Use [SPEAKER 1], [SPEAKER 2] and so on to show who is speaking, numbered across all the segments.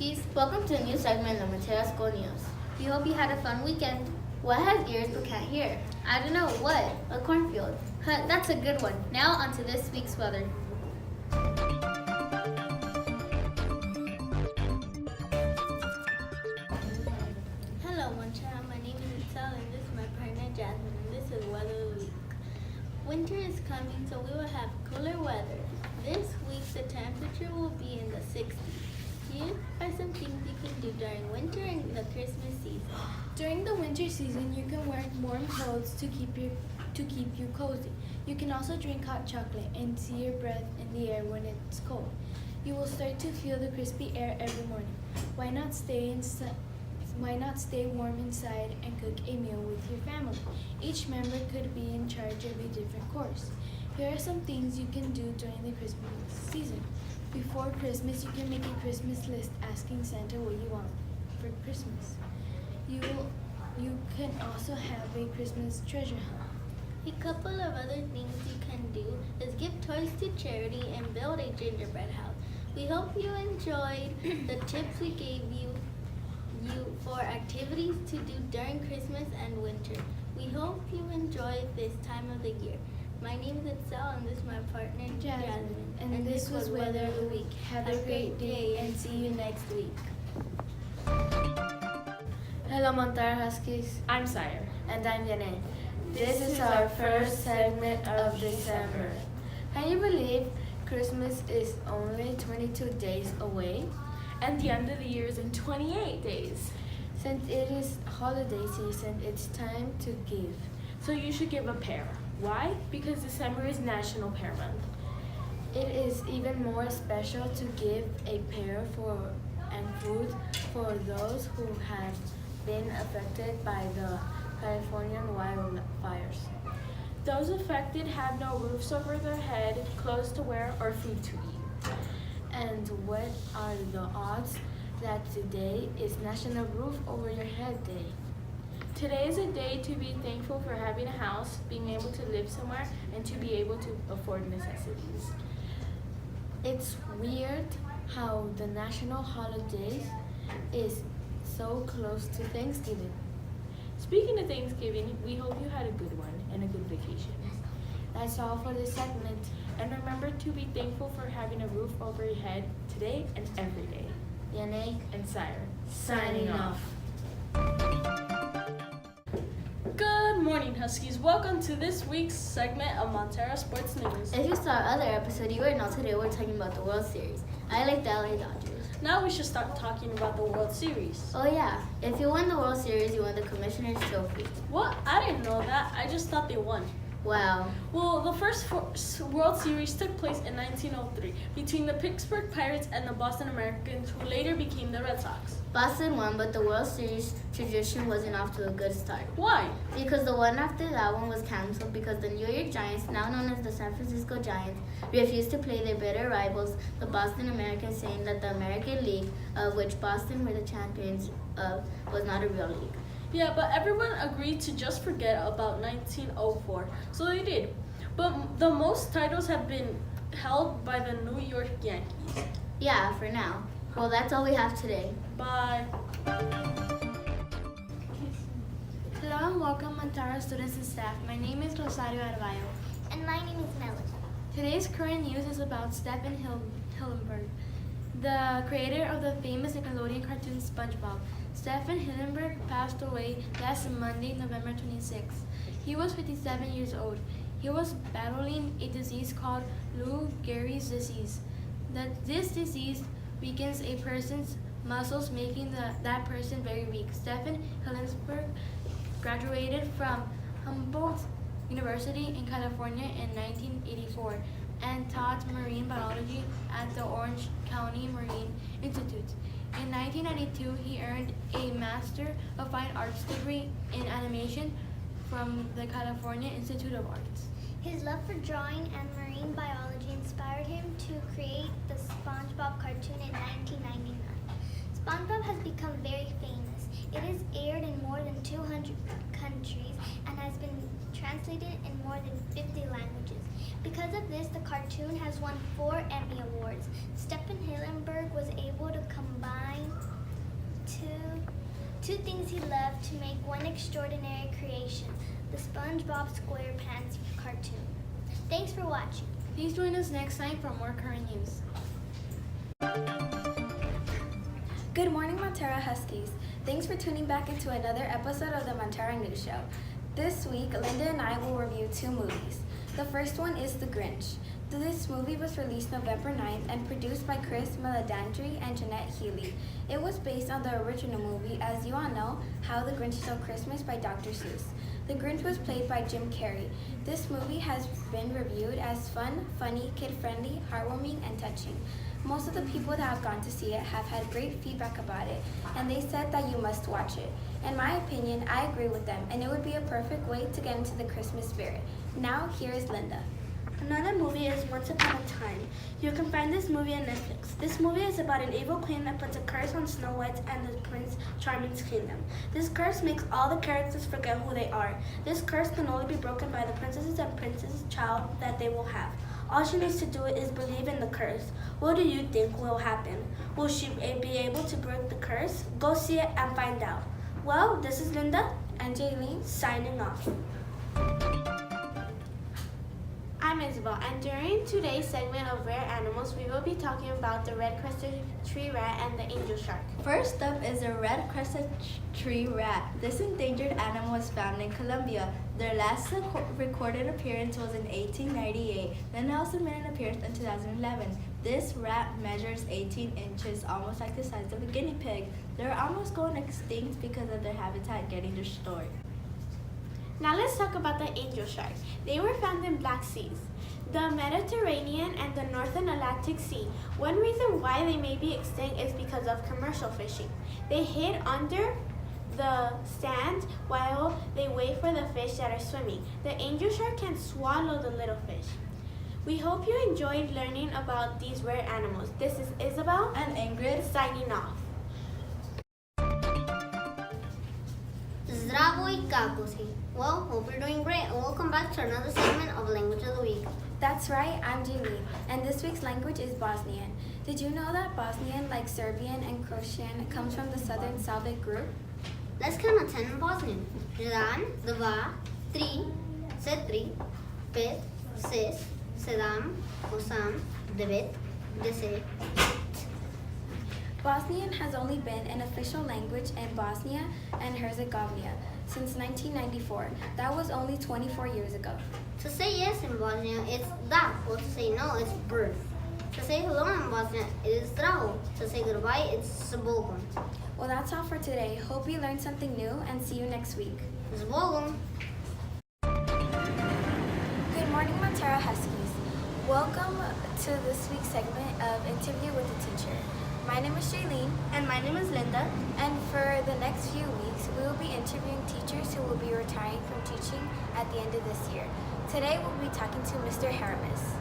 [SPEAKER 1] Huskies. Welcome to a new segment of Montara School News. We hope you had a fun weekend. What has ears but can't hear? I don't know. What? A cornfield. Huh, that's a good one. Now on to this week's weather.
[SPEAKER 2] Hello, Montara. My name is Isel, and this is my partner Jasmine, and this is Weather of the Week. Winter is coming, so we will have cooler weather. This week, the temperature will be in the 60s. Here are some things you can do during winter and the Christmas season.
[SPEAKER 3] During the winter season, you can wear warm clothes to keep you cozy. You can also drink hot chocolate and see your breath in the air when it's cold. You will start to feel the crispy air every morning. Why not stay warm inside and cook a meal with your family? Each member could be in charge of a different course. Here are some things you can do during the Christmas season. Before Christmas, you can make a Christmas list asking Santa what you want for Christmas. You can also have a Christmas treasure hunt.
[SPEAKER 2] A couple of other things you can do is give toys to charity and build a gingerbread house. We hope you enjoyed the tips we gave you for activities to do during Christmas and winter. We hope you enjoy this time of the year. My name is Itzel, and this is my partner Jasmine.
[SPEAKER 3] And this was Weather of the Week. Have a great day and see you next week.
[SPEAKER 4] Hello, Montara Huskies.
[SPEAKER 5] I'm Sire.
[SPEAKER 4] And I'm Yane. This is our first segment of December. Can you believe Christmas is only 22 days away?
[SPEAKER 5] And the end of the year is in 28 days.
[SPEAKER 4] Since it is holiday season, it's time to give.
[SPEAKER 5] So you should give a pear. Why? Because December is National Pear Month.
[SPEAKER 4] It is even more special to give a pear and food for those who have been affected by the Californian wildfires.
[SPEAKER 5] Those affected have no roofs over their head, clothes to wear, or food to eat.
[SPEAKER 4] And what are the odds that today is National Roof Over Your Head Day?
[SPEAKER 5] Today is a day to be thankful for having a house, being able to live somewhere, and to be able to afford necessities.
[SPEAKER 4] It's weird how the national holidays is so close to Thanksgiving.
[SPEAKER 5] Speaking of Thanksgiving, we hope you had a good one and a good vacation.
[SPEAKER 4] That's all for this segment.
[SPEAKER 5] And remember to be thankful for having a roof over your head today and every day.
[SPEAKER 4] Yane
[SPEAKER 5] And Sire,
[SPEAKER 4] signing off.
[SPEAKER 6] Good morning, Huskies. Welcome to this week's segment of Montara Sports News.
[SPEAKER 1] If you saw our other episode, you would know today we're talking about the World Series. I like the LA Dodgers.
[SPEAKER 6] Now we should start talking about the World Series.
[SPEAKER 1] Oh yeah, if you win the World Series, you win the Commissioner's Trophy.
[SPEAKER 6] What? I didn't know that. I just thought they won.
[SPEAKER 1] Wow.
[SPEAKER 6] Well, the first World Series took place in 1903 between the Pittsburgh Pirates and the Boston Americans, who later became the Red Sox.
[SPEAKER 1] Boston won, but the World Series tradition wasn't off to a good start.
[SPEAKER 6] Why?
[SPEAKER 1] Because the one after that one was canceled because the New York Giants, now known as the San Francisco Giants, refused to play their bitter rivals, the Boston Americans, saying that the American League, of which Boston were the champions of, was not a real league.
[SPEAKER 6] Yeah, but everyone agreed to just forget about 1904, so they did. But the most titles have been held by the New York Yankees.
[SPEAKER 1] Yeah, for now. Well, that's all we have today.
[SPEAKER 6] Bye.
[SPEAKER 3] Hello and welcome, Montara students and staff. My name is Rosario Arbayo.
[SPEAKER 2] And my name is Melody.
[SPEAKER 3] Today's current news is about Stephen Hillenburg, the creator of the famous Nickelodeon cartoon SpongeBob. Stephen Hillenburg passed away last Monday, November 26th. He was 57 years old. He was battling a disease called Lou Gehrig's disease. This disease weakens a person's muscles, making that person very weak. Stephen Hillenburg graduated from Humboldt University in California in 1984 and taught marine biology at the Orange County Marine Institute. In 1992, he earned a Master of Fine Arts degree in animation from the California Institute of Arts.
[SPEAKER 7] His love for drawing and marine biology inspired him to create the SpongeBob cartoon in 1999. SpongeBob has become very famous. It is aired in more than 200 countries and has been translated in more than 50 languages. Because of this, the cartoon has won 4 Emmy Awards. Stephen Hillenburg was able to combine two things he loved to make one extraordinary creation, the SpongeBob SquarePants cartoon. Thanks for watching.
[SPEAKER 3] Please join us next time for more current news.
[SPEAKER 4] Good morning, Montara Huskies. Thanks for tuning back into another episode of the Montara News Show. This week, Linda and I will review 2 movies. The first one is The Grinch. This movie was released November 9th and produced by Chris Meledandri and Jeanette Healy. It was based on the original movie, as you all know, How the Grinch Stole Christmas by Dr. Seuss. The Grinch was played by Jim Carrey. This movie has been reviewed as fun, funny, kid-friendly, heartwarming, and touching. Most of the people that have gone to see it have had great feedback about it, and they said that you must watch it. In my opinion, I agree with them, and it would be a perfect way to get into the Christmas spirit. Now, here is Linda.
[SPEAKER 8] Another movie is Once Upon a Time. You can find this movie on Netflix. This movie is about an evil queen that puts a curse on Snow White and the Prince Charming's kingdom. This curse makes all the characters forget who they are. This curse can only be broken by the princesses and prince's child that they will have. All she needs to do is believe in the curse. What do you think will happen? Will she be able to break the curse? Go see it and find out. Well, this is Linda
[SPEAKER 4] And Jaylene?
[SPEAKER 8] signing off.
[SPEAKER 5] I'm Isabel, and during today's segment of Rare Animals, we will be talking about the red-crested tree rat and the angel shark.
[SPEAKER 9] First up is a red-crested tree rat. This endangered animal was found in Colombia. Their last recorded appearance was in 1898, then also made an appearance in 2011. This rat measures 18 inches, almost like the size of a guinea pig. They're almost going extinct because of their habitat getting destroyed.
[SPEAKER 5] Now let's talk about the angel shark. They were found in Black Seas, the Mediterranean and the Northern Atlantic Sea. One reason why they may be extinct is because of commercial fishing. They hid under the sand while they wait for the fish that are swimming. The angel shark can swallow the little fish. We hope you enjoyed learning about these rare animals. This is Isabel
[SPEAKER 9] And Ingrid,
[SPEAKER 5] signing off.
[SPEAKER 1] Zdravo i kako si. Well, hope you're doing great, and welcome back to another segment of Language of the Week.
[SPEAKER 4] That's right, I'm Jaylene, and this week's language is Bosnian. Did you know that Bosnian, like Serbian and Croatian, comes from the Southern Slavic group?
[SPEAKER 1] Let's count on 10 in Bosnian. 1, 2, 3, 4, 5, 6, 7, 8, 9, 10.
[SPEAKER 4] Bosnian has only been an official language in Bosnia and Herzegovina since 1994. That was only 24 years ago.
[SPEAKER 1] To say yes in Bosnia, it's da, or to say no, it's brr. To say hello in Bosnia, it is zdravo. To say goodbye, it's zbogom.
[SPEAKER 4] Well, that's all for today. Hope you learned something new, and see you next week.
[SPEAKER 1] Zbogom.
[SPEAKER 4] Good morning, Montara Huskies. Welcome to this week's segment of Interview with the Teacher. My name is Shailene,
[SPEAKER 8] And my name is Linda.
[SPEAKER 4] and for the next few weeks, we will be interviewing teachers who will be retiring from teaching at the end of this year. Today, we'll be talking to Mr. Haramis.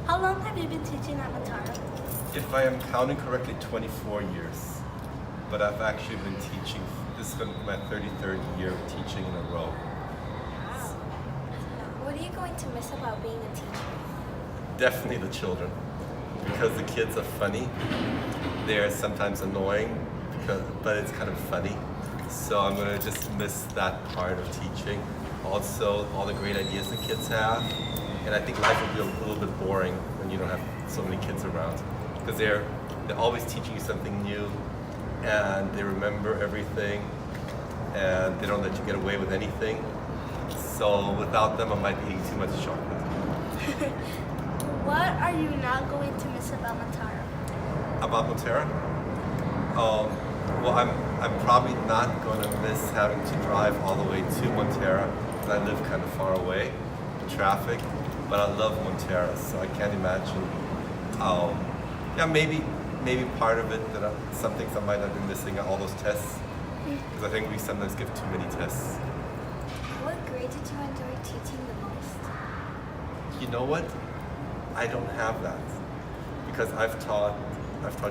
[SPEAKER 8] How long have you been teaching at Montara?
[SPEAKER 10] If I am counting correctly, 24 years. But I've actually been teaching, this is going to be my 33rd year of teaching in a row.
[SPEAKER 4] What are you going to miss about being a teacher?
[SPEAKER 10] Definitely the children, because the kids are funny. They are sometimes annoying, but it's kind of funny. So I'm going to just miss that part of teaching. Also, all the great ideas the kids have. And I think life will be a little bit boring when you don't have so many kids around. Because they're always teaching you something new, and they remember everything, and they don't let you get away with anything. So without them, I might be eating too much chocolate.
[SPEAKER 8] What are you not going to miss about Montara?
[SPEAKER 10] About Montara? Well, I'm probably not going to miss having to drive all the way to Montara, because I live kind of far away, the traffic. But I love Montara, so I can't imagine. Maybe part of it that some things I might have been missing are all those tests, because I think we sometimes give too many tests.
[SPEAKER 4] What grade did you enjoy teaching the most?
[SPEAKER 10] You know what? I don't have that, because I've taught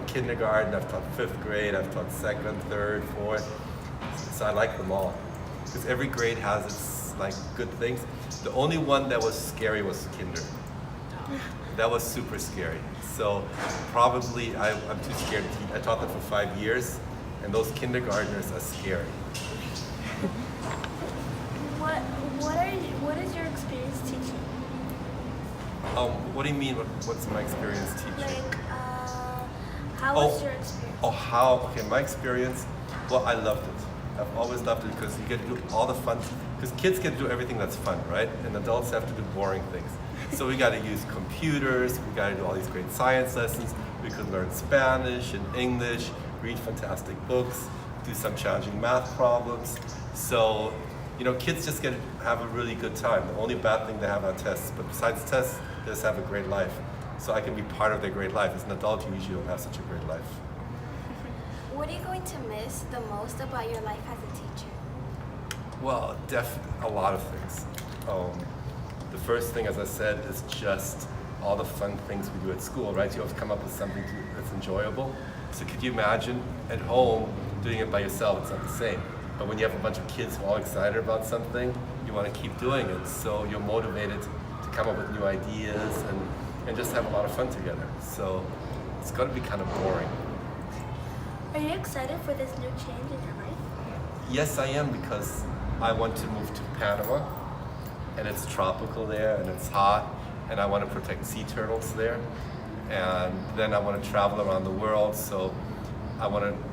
[SPEAKER 10] kindergarten, I've taught 5th grade, I've taught 2nd, 3rd, 4th, so I like them all, because every grade has its like good things. The only one that was scary was kinder. That was super scary. So probably I'm too scared to teach. I taught them for 5 years, and those kindergartners are scary.
[SPEAKER 8] What is your experience teaching?
[SPEAKER 10] What do you mean? What's my experience teaching?
[SPEAKER 8] How was your experience?
[SPEAKER 10] Oh, how? Okay, my experience. Well, I loved it. I've always loved it because you get to do all the fun. Because kids get to do everything that's fun, right? And adults have to do boring things. So we got to use computers. We got to do all these great science lessons. We could learn Spanish and English, read fantastic books, do some challenging math problems. So, kids just get to have a really good time. The only bad thing they have are tests, but besides tests, they just have a great life. So I can be part of their great life. As an adult, you usually don't have such a great life.
[SPEAKER 5] What are you going to miss the most about your life as a teacher?
[SPEAKER 10] Well, a lot of things. The first thing, as I said, is just all the fun things we do at school, right? You have to come up with something that's enjoyable. So could you imagine at home doing it by yourself? It's not the same. But when you have a bunch of kids who are all excited about something, you want to keep doing it. So you're motivated to come up with new ideas and just have a lot of fun together. So it's going to be kind of boring.
[SPEAKER 8] Are you excited for this new change in your life?
[SPEAKER 10] Yes, I am, because I want to move to Panama, and it's tropical there, and it's hot, and I want to protect sea turtles there. And then I want to travel around the world, so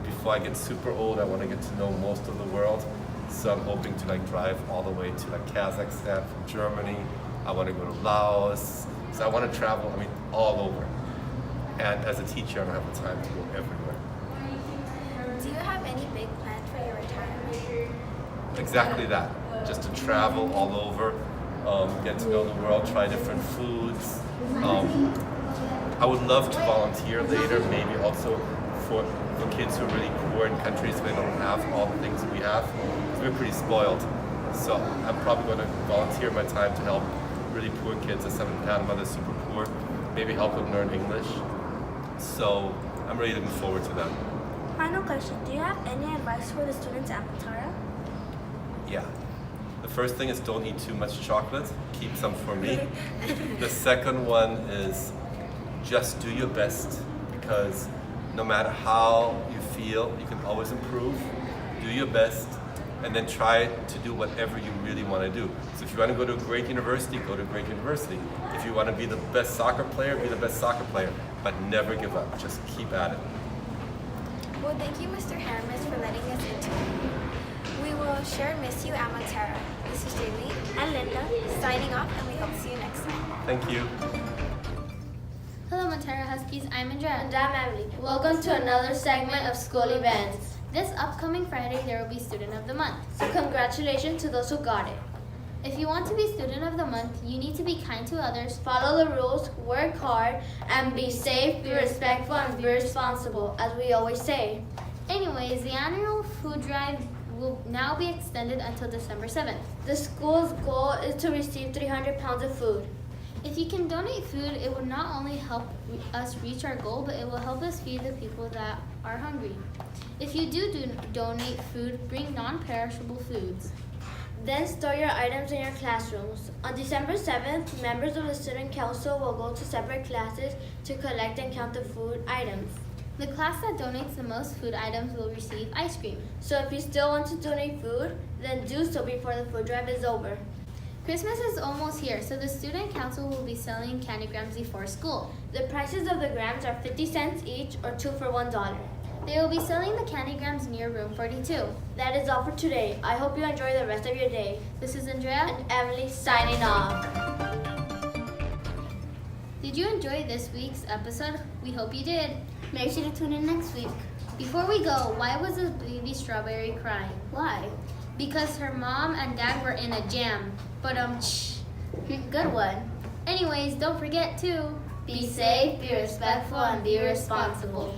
[SPEAKER 10] before I get super old, I want to get to know most of the world. So I'm hoping to drive all the way to Kazakhstan from Germany. I want to go to Laos. So I want to travel, all over. And as a teacher, I don't have the time to go everywhere.
[SPEAKER 5] Do you have any big plans for your retirement?
[SPEAKER 10] Exactly that. Just to travel all over, get to know the world, try different foods. I would love to volunteer later, maybe also for kids who are really poor in countries where they don't have all the things we have. Because we're pretty spoiled. So I'm probably going to volunteer my time to help really poor kids. There's some in Panama that's super poor. Maybe help them learn English. So I'm really looking forward to that.
[SPEAKER 8] Final question. Do you have any advice for the students at Montara?
[SPEAKER 10] Yeah. The first thing is don't eat too much chocolate. Keep some for me. The second one is just do your best, because no matter how you feel, you can always improve. Do your best, and then try to do whatever you really want to do. So if you want to go to a great university, go to a great university. If you want to be the best soccer player, be the best soccer player. But never give up. Just keep at it.
[SPEAKER 5] Well, thank you, Mr. Hermes, for letting us into it. We will sure miss you at Montara. This is Jamie and Linda signing off, and we hope to see you next time.
[SPEAKER 10] Thank you.
[SPEAKER 1] Hello, Montara Huskies. I'm Andrea.
[SPEAKER 5] And I'm Emily.
[SPEAKER 1] Welcome to another segment of school events. This upcoming Friday, there will be Student of the Month. So congratulations to those who got it. If you want to be Student of the Month, you need to be kind to others, follow the rules, work hard, and be safe, be respectful, and be responsible, as we always say. Anyways, the annual food drive will now be extended until December 7th. The school's goal is to receive 300 pounds of food. If you can donate food, it will not only help us reach our goal, but it will help us feed the people that are hungry. If you do donate food, bring non-perishable foods. Then store your items in your classrooms. On December 7th, members of the Student Council will go to separate classes to collect and count the food items. The class that donates the most food items will receive ice cream. So if you still want to donate food, then do so before the food drive is over. Christmas is almost here, so the Student Council will be selling candy grams before school. The prices of the grams are 50 cents each or 2 for $1. They will be selling the candy grams near room 42. That is all for today. I hope you enjoy the rest of your day. This is Andrea and Emily signing off. Did you enjoy this week's episode? We hope you did. Make sure to tune in next week. Before we go, why was the baby strawberry crying? Why? Because her mom and dad were in a jam. But good one. Anyways, don't forget to be safe, be respectful, and be responsible.